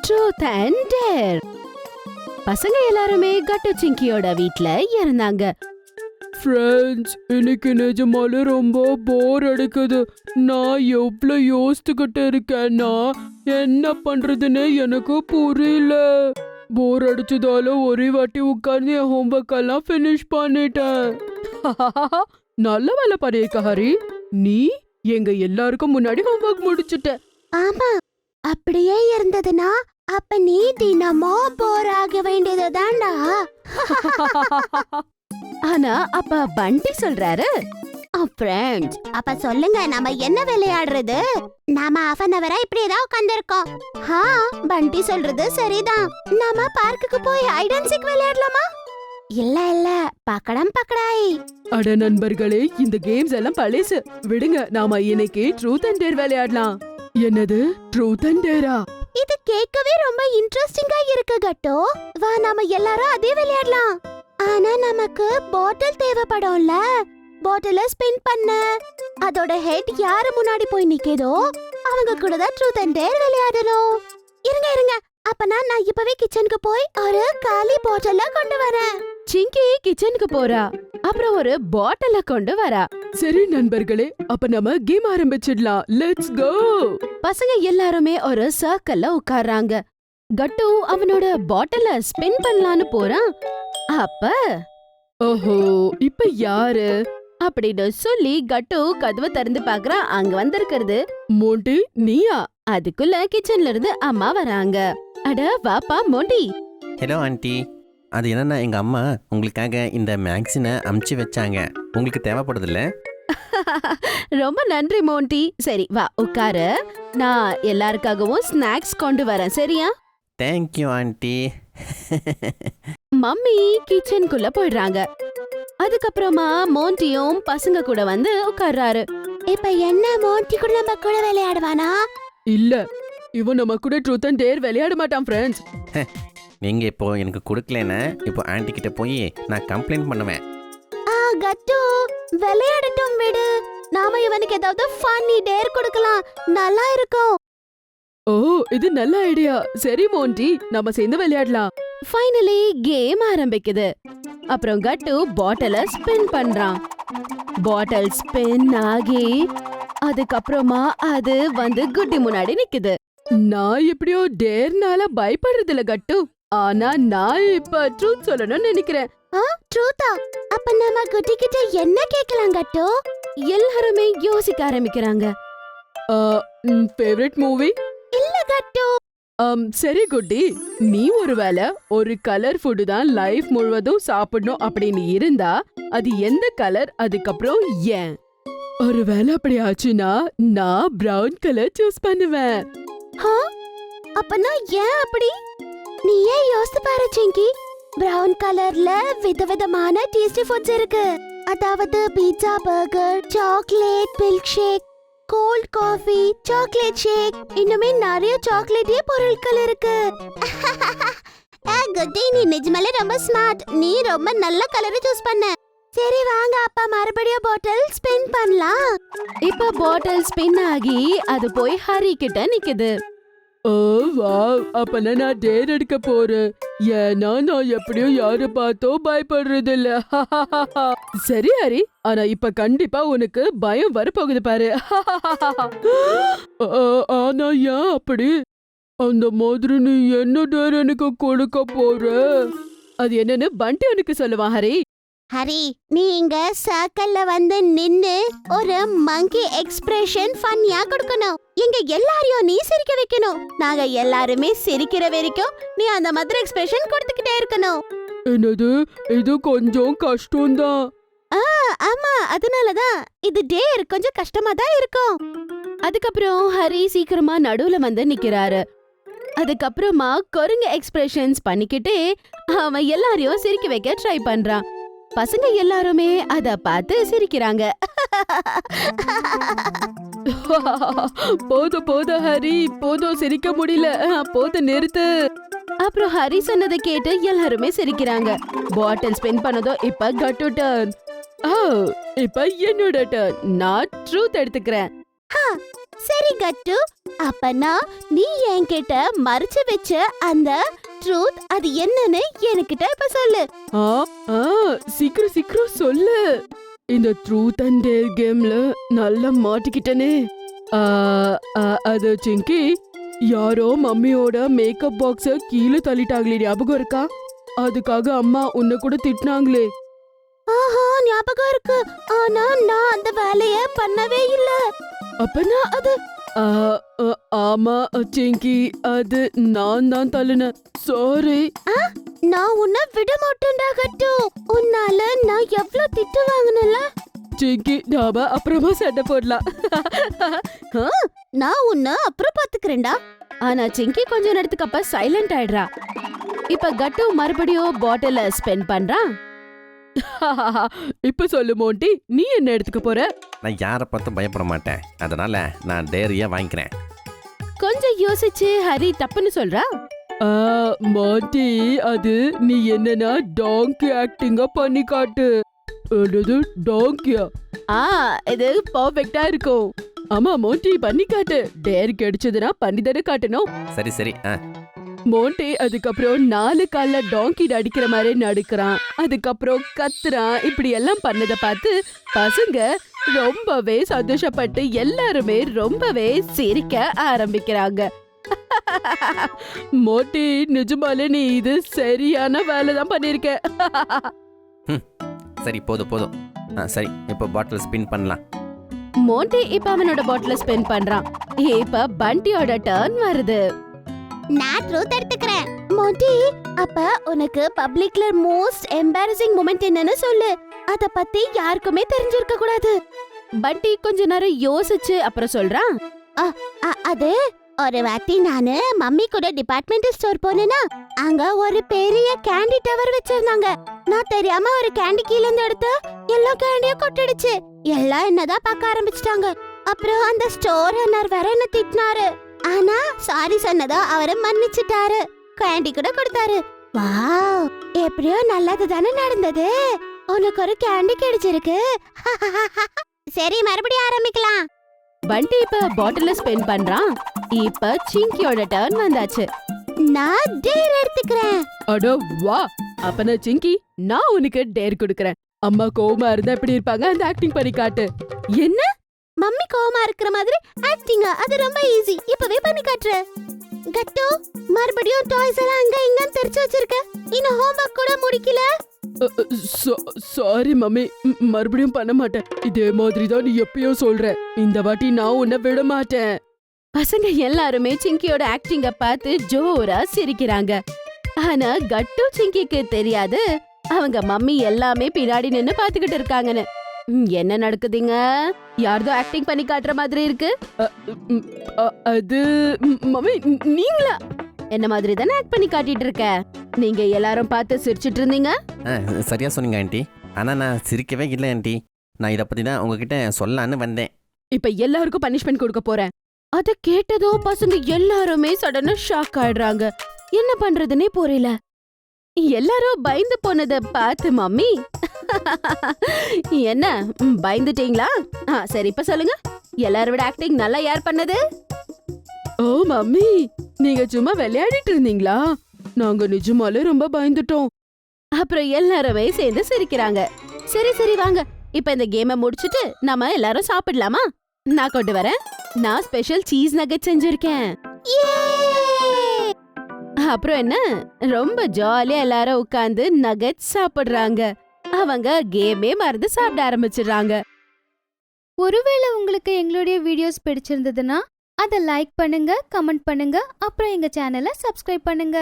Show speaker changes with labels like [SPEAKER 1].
[SPEAKER 1] Truth and dare. பசங்க எல்லாருமே கட்டு சிங்கியோட வீட்ல இருந்தாங்க.
[SPEAKER 2] ஃப்ரெண்ட்ஸ், இன்னைக்கு நிஜமாலே ரொம்ப போர் அடிக்குது. நான் எவ்வளவு யோசிச்சுக்கிட்டு இருக்கேன்னா என்ன பண்றதுன்னு எனக்கு புரியல. போர் அடிச்சதால ஒரே வாட்டி உட்கார்ந்து என் ஹோம்ஒர்க் எல்லாம் ஃபினிஷ் பண்ணிட்டேன். நல்ல வேலை பண்ணிருக்க ஹரி. நீ எங்க எல்லாருக்கும் முன்னாடி ஹோம்ஒர்க் முடிச்சுட்ட.
[SPEAKER 3] ஆமா, அப்படியே இருந்ததுன்னா அப்ப நீ தினமும் போர் ஆக வேண்டியதுதான்டா.
[SPEAKER 1] ஆனா அப்ப பண்டி சொல்றாரு,
[SPEAKER 3] ஃப்ரெண்ட்ஸ், அப்ப சொல்லுங்க, நம்ம என்ன விளையாடுறது? நாம half an hour இப்படியேதான் உட்கார்ந்திருக்கோம். பண்டி சொல்றது சரிதான். நாம பார்க்குக்கு போய் ஹைட் அண்ட் சீக் விளையாடலாமா? இல்ல பக்கடம் பக்கடாய்.
[SPEAKER 2] அட நண்பர்களே, இந்த கேம்ஸ் எல்லாம் பழசு. விடுங்க, நாம இன்னைக்கு ட்ரூத் அண்ட் டேர் விளையாடலாம். என்னது ட்ரூத் அண்ட் டேரா?
[SPEAKER 3] இது கேட்கவே ரொம்ப இன்ட்ரெஸ்டிங்கா இருக்கு கட்டோ. வா, நாம எல்லாரும் அதே விளையாடலாம். ஆனா நமக்கு பாட்டில் தேவைப்படும்ல. பாட்டில ஸ்பின் பண்ண அதோட ஹெட் யாரு முன்னாடி போய் நிக்குதோ அவங்க கூட தான் ட்ரூத் அண்ட் டேர் விளையாடணும். இருங்க, அப்பனா நான் இப்பவே கிச்சனுக்கு போய் ஒரு காலி பாட்டில கொண்டு வரேன்.
[SPEAKER 1] சிங்கி கிச்சனுக்கு போறா. அப்புறம் ஒரு பாட்டில கொண்டு வரா.
[SPEAKER 2] சரி நண்பர்களே, அப்ப நம்ம கேம் ஆரம்பிச்சிடலாம். Let's go.
[SPEAKER 1] பசங்க எல்லாருமே ஒரு சர்க்கிள்ல உட்கார்றாங்க. கட்டு அவனோட பாட்டில ஸ்பின் பண்ணலான்னு போறான். அப்ப
[SPEAKER 2] ஓஹோ, இப்ப யாரு
[SPEAKER 1] அப்படின்னு சொல்லி கட்டு கதவை திறந்து பாக்குறான். அங்க வந்திருக்கிறது
[SPEAKER 2] மோண்டி, நீயா?
[SPEAKER 1] அதுக்குள்ள கிச்சன்ல இருந்து அம்மா வராங்க. அட வாப்பா மோண்டி.
[SPEAKER 4] Hello aunty. அது என்னன்னா எங்கள் அம்மா உங்களுக்காக இந்த மேக்ஸினை அமுச்சு வச்சாங்க. உங்களுக்கு தேவைப்படுதில்ல?
[SPEAKER 1] ரொம்ப நன்றி மோண்டி. சரி வா உட்காரு, நான் எல்லாருக்காகவும் ஸ்நாக்ஸ் கொண்டு வரேன், சரியா?
[SPEAKER 4] Thank you aunty.
[SPEAKER 1] மம்மி கிச்சனுக்குள்ள போயிடுறாங்க. அதுக்கப்புறமா மோண்டியும் பசங்க கூட வந்து உட்கார்றாரு.
[SPEAKER 3] இப்ப என்ன மோண்டி கூட நம்ம கூட விளையாடுவானா?
[SPEAKER 2] இல்ல, இவன் நம்ம கூட ட்ரூத் அண்ட் டேர் விளையாட மாட்டான் ஃப்ரெண்ட்ஸ்.
[SPEAKER 4] நீங்கள் இப்போ எனக்கு கொடுக்கலன்னா இப்போ ஆண்டி கிட்ட போய் நான் கம்ப்ளைண்ட் பண்ணுவேன்.
[SPEAKER 3] கட்டு, விளையாடட்டும் விடு. நாம இவனுக்கு ஏதாவது ஃபன்னி டேர் கொடுக்கலாம், நல்லா இருக்கும்.
[SPEAKER 2] ஓ, இது நல்ல ஐடியா. சரி மோண்டி, நம்ம சேர்ந்து விளையாடலாம்.
[SPEAKER 1] ஃபைனலி கேம் ஆரம்பிக்குது. அப்புறம் கட்டு பாட்டில ஸ்பின் பண்றான். பாட்டில் ஸ்பின் ஆகி அதுக்கப்புறமா அது வந்து குட்டி முன்னாடி நிக்குது.
[SPEAKER 2] நான் எப்படியோ டேர்னால பயப்படுறது இல்ல கட்டு. ஆனா நான் இப்ப ட்ரூத் சொல்லணும்னு நினைக்கிறேன்.
[SPEAKER 3] ட்ரூத்தா? அப்ப நம்ம குட்டி கிட்ட என்ன கேட்கலாம் கட்டு?
[SPEAKER 1] எல்லாருமே யோசிக்க ஆரம்பிக்கிறாங்க.
[SPEAKER 2] Favourite movie?
[SPEAKER 3] இல்ல கட்டு.
[SPEAKER 2] சரி குட்டி, நீ ஒருவேளை ஒரு கலர் ஃபுட் தான் லைஃப் முழுவதும் சாப்பிடணும் அப்படின்னு இருந்தா அது எந்த கலர்? அதுக்கப்புறம் ஏன்? ஒருவேளை அப்படி ஆச்சுன்னா நான் பிரவுன் கலர் சூஸ் பண்ணுவேன்.
[SPEAKER 3] அப்பனா ஏன் அப்படி? நீ ஏன் யோசித்து பாரு சிங்கி. பிரவுன் கலர்ல விதவிதமான டேஸ்டி ஃபுட்ஸ் இருக்கு. அதாவது pizza, burger, chocolate, milkshake, cold coffee, chocolate shake, இன்னுமே நிறைய சாக்லேட்டே பொருட்கள் இருக்கு. குட்டி, நீ நிஜமாலே ரொம்ப ஸ்மார்ட். நீ ரொம்ப நல்ல கலரை சூஸ் பண்ண. சரி வாங்க, அப்பா மறுபடியும் பாட்டில் ஸ்பின் பண்ணலாம்.
[SPEAKER 1] இப்ப பாட்டில் ஸ்பின் ஆகி அது போய் ஹரி கிட்ட நிக்குது.
[SPEAKER 2] ஓ வாவ், அப்பனா நான் டேர் எடுக்க போறேன். ஏன்னா நான் எப்படியும் யாரு பார்த்தோ பயப்படுறது இல்ல. சரி ஹரி, ஆனா இப்ப கண்டிப்பா உனக்கு பயம் வரப்போகுது பாரு. ஆனா ஏன் அப்படி? அந்த மாதிரி நீ என்ன டேர் எனக்கு கொடுக்க போற? அது என்னன்னு பண்டி எனக்கு சொல்லுவான் ஹரி.
[SPEAKER 3] ஹரி, நீ இங்க சர்க்கிள்ல வந்து நின்னு ஒரு மங்கி எக்ஸ்பிரஷன் ஃபன்னியா கொடுக்கணும். எங்க எல்லாரையும் நீ சிரிக்க வைக்கணும். நாங்க எல்லாருமே சிரிக்கிற வரைக்கும் நீ அந்த மாதிரி எக்ஸ்பிரஷன் கொடுத்துக்கிட்டே இருக்கணும்.
[SPEAKER 2] என்னது, இது கொஞ்சம் கஷ்டம்தான்.
[SPEAKER 3] ஆமா, அதனாலதான் இது டேர் கொஞ்சம் கஷ்டமா தான் இருக்கும்.
[SPEAKER 1] அதுக்கப்புறம் ஹரி சீக்கிரமா நடுவுல வந்து நிக்கிறாரு. அதுக்கப்புறமா குரங்கு எக்ஸ்பிரஷன்ஸ் பண்ணிக்கிட்டே அவன் எல்லாரையும் சிரிக்க வைக்க ட்ரை பண்றான். பசங்க எல்லாருமே அத பார்த்து சிரிக்கிறாங்க.
[SPEAKER 2] போதும் ஹரி, போதும், சிரிக்க முடியல, போதும் நிறுத்து.
[SPEAKER 1] அப்புறம் ஹரி சொன்னதை கேட்டு எல்லாருமே சிரிக்கிறாங்க. பாட்டில் ஸ்பின் பண்ணதோ இப்ப கட்டு டர்ன். இப்ப என்னோட டர்ன். நான் ட்ரூத் எடுத்துக்கிறேன்.
[SPEAKER 3] சரி கட்டு, அப்பனா நீ என்கிட்ட மறைச்சு வச்ச அந்த ட்ரூத் அது என்னன்னு என்கிட்ட இப்ப சொல்லு.
[SPEAKER 2] ஆ ஆ சீக்கிரம் சீக்கிரம் சொல்லு. இந்த ட்ரூத் அண்ட் டேர் கேம்ல நல்லா மாட்டிக்கிட்டனே. ஆ, அது சிங்கி, யாரோ மம்மியோட மேக்கப் பாக்ஸ கீழே தள்ளிட்டாங்களே, ஞாபகம் இருக்கா? அதுக்காக அம்மா உன்னை கூட திட்டினாங்களே.
[SPEAKER 3] ஆஹா, ஞாபகம் இருக்கு. ஆனா நான் அந்த வேலைய பண்ணவே இல்ல.
[SPEAKER 2] அப்பனா அது ஆ, ஆமா சிங்கி, அது நான் தான் தள்ளினேன். சாரி.
[SPEAKER 3] நான் உன்னை விட மாட்டேன்டா கட்டு. உன்னால நான் எவ்ளோ திட்டு வாங்கினல.
[SPEAKER 2] சிங்கி, நாம அப்புறமா சண்டை போடலாம்.
[SPEAKER 3] நான் உன்னை அப்புறம் பாத்துக்கிறேன்டா.
[SPEAKER 1] ஆனா சிங்கி கொஞ்ச நேரத்துக்கு அப்ப சைலண்ட் ஆயிடுறா. இப்ப கட்டு மறுபடியும் பாட்டில ஸ்பெண்ட் பண்றான்.
[SPEAKER 2] இப்ப சொல்லு மோண்டி, நீ என்ன எடுத்துக்க போற?
[SPEAKER 4] நான் யாரை பார்த்தும் பயப்பட மாட்டேன், அதனால நான் டேரியா வாங்கிக்கிறேன்.
[SPEAKER 1] கொஞ்சம் யோசிச்சு ஹரி டப்புன்னு சொல்றா.
[SPEAKER 2] மோண்டி, அது நீ என்னன்னா டாங்கி ஆக்டிங்கா பண்ணி காட்டு. என்னது டாங்கியா?
[SPEAKER 1] இது பர்ஃபெக்ட்டா இருக்கும்.
[SPEAKER 2] ஆமா மோண்டி, பண்ணி காட்டு. டேர் கிடைச்சதுன்னா பண்ணி தானே காட்டணும்.
[SPEAKER 4] சரி சரி.
[SPEAKER 2] மோண்டி அதுக்கப்புறம் 4 கால்ல டாங்கி அடிக்கிற மாதிரி நடுக்கிறான். அதுக்கப்புறம் கத்துறான். இப்படி எல்லாம் பண்ணத பார்த்து பசங்க ரொம்பவே சந்தோஷப்பட்டு எல்லாருமே ரொம்பவே சிரிக்க ஆரம்பிக்கிறாங்க. மோண்டி, நிஜமாலே நீ இது சரியான வேலை தான் பண்ணிருக்க.
[SPEAKER 4] சரி, போதும் போதும். சரி, இப்போ பாட்டில் ஸ்பின் பண்ணலாம்.
[SPEAKER 1] மோண்டி இப்ப அவனோட பாட்டில ஸ்பெண்ட் பண்றான். இப்ப பண்டியோட டர்ன் வருது.
[SPEAKER 3] நான் ட்ரூத் எடுத்துக்கிறேன். மோண்டி, அப்ப உனக்கு பப்ளிக்ல மோஸ்ட் எம்பாரசிங் மொமெண்ட் என்னன்னு சொல்லு. அத பத்தி யாருக்குமே தெரிஞ்சிருக்க கூடாது.
[SPEAKER 1] பண்டி கொஞ்ச நேரம் யோசிச்சு அப்புறம் சொல்றான்.
[SPEAKER 3] அது ஒரு வாட்டி நானு மம்மி கூட டிபார்ட்மெண்டல் ஸ்டோர் போனேனா, அங்க ஒரு பெரிய கேண்டி டவர் வச்சிருந்தாங்க. நான் தெரியாம ஒரு கேண்டி கீழ இருந்து எடுத்து எல்லா கேண்டியும் கொட்டிடுச்சு. எல்லாம் என்னதான் பார்க்க ஆரம்பிச்சிட்டாங்க. அப்புறம் அந்த ஸ்டோர் ஓனர் வேற என்ன திட்டினாரு. ஆனா சாரி சொன்னதா அவரை மன்னிச்சிட்டாரு. கேண்டி கூட கொடுத்தாரு. வாவ், எப்படியோ நல்லது தானே நடந்தது. உனக்கு ஒரு கேண்டி கிடைச்சிருக்கு. சரி, மறுபடியும் ஆரம்பிக்கலாம்.
[SPEAKER 1] பண்டி இப்ப பாட்டில ஸ்பெண்ட் பண்றான். இப்ப சிங்கியோட டர்ன் வந்தாச்சு.
[SPEAKER 3] நான் டேர் எடுத்துக்கிறேன்.
[SPEAKER 2] அட வா. அப்பனா சிங்கி, நான் உனக்கு டேர் கொடுக்கறேன். அம்மா கோவமா இருந்தா எப்படி இருப்பாங்க, அந்த ஆக்டிங் பண்ணி காட்டு.
[SPEAKER 1] என்ன?
[SPEAKER 3] மம்மி கோவமா இருக்கிற மாதிரி ஆக்டிங்கா? அது ரொம்ப ஈஸி. இப்பவே பண்ணி காட்டுறேன். கட்டு, மறுபடியும் டாய்ஸ் எல்லாம் அங்க இங்க தெரிச்சு வச்சிருக்க. இன்னும் ஹோம்வொர்க் கூட முடிக்கல.
[SPEAKER 2] சாரி மம்மி, மறுபடியும் பண்ண மாட்டேன். இதே மாதிரி தான் நீ எப்பயும் சொல்ற. இந்த வாட்டி நான் உன்னை விட மாட்டேன்.
[SPEAKER 1] பசங்க எல்லாருமே சிங்கியோட ஆக்டிங்க பார்த்து ஜோரா சிரிக்கிறாங்க. ஆனா கட்டு சிங்கிக்கு தெரியாது அவங்க மம்மி எல்லாமே பின்னாடி நின்னு பாத்துக்கிட்டு இருக்காங்கன்னு. என்ன நடக்குதுங்க? யார்தோ ஆக்டிங் பண்ணி காட்டுற மாதிரி இருக்கு.
[SPEAKER 2] அது மம்மி, நீங்களா?
[SPEAKER 1] என்ன மாதிரி தானே ஆக்ட் பண்ணி காட்டிட்டு இருக்க. நீங்க எல்லாரும் பார்த்து சிரிச்சிட்டு இருந்தீங்க.
[SPEAKER 4] சரியா சொன்னீங்க ஆண்டி. ஆனா நான் சிரிக்கவே இல்லை ஆண்டி. நான் இதை பத்தி தான் உங்ககிட்ட சொல்லலான்னு வந்தேன்.
[SPEAKER 1] இப்ப எல்லாருக்கும் பனிஷ்மெண்ட் கொடுக்க போறேன். அத கேட்டதோ பசங்க எல்லாருமே சடனா ஷாக் ஆயிடுறாங்க. என்ன பண்றதுன்னே புரியல. எல்லாரும் பயந்து போனத பார்த்து மம்மி, என்ன பயந்துட்டீங்களா? சரி, இப்ப சொல்லுங்க, எல்லாரோட ஆக்டிங் நல்லா யார் பண்ணது?
[SPEAKER 2] ஓ மம்மி, நீங்க சும்மா விளையாடிட்டு இருந்தீங்களா? நாங்க நிஜமாலே ரொம்ப பயந்துட்டோம்.
[SPEAKER 1] அப்புறம் எல்லாருமே சேர்ந்து சிரிக்கிறாங்க. சரி சரி வாங்க, இப்ப இந்த கேமை முடிச்சிட்டு நாம எல்லாரும் சாப்பிடலாமா? நான் கொண்டு வரேன். நான் ஸ்பெஷல் சீஸ் நகெட் செஞ்சிருக்கேன். அப்புறம் என்ன, ரொம்ப ஜாலியா எல்லாரும் உட்கார்ந்து நகெட் சாப்பிடுறாங்க. அவங்க கேமே மறந்து சாப்பிட ஆரம்பிச்சிடுறாங்க.
[SPEAKER 5] ஒருவேளை உங்களுக்கு எங்களுடைய வீடியோஸ் பிடிச்சிருந்ததுன்னா அதை லைக் பண்ணுங்க, கமெண்ட் பண்ணுங்க, அப்புறம் எங்க சேனலை சப்ஸ்கிரைப் பண்ணுங்க.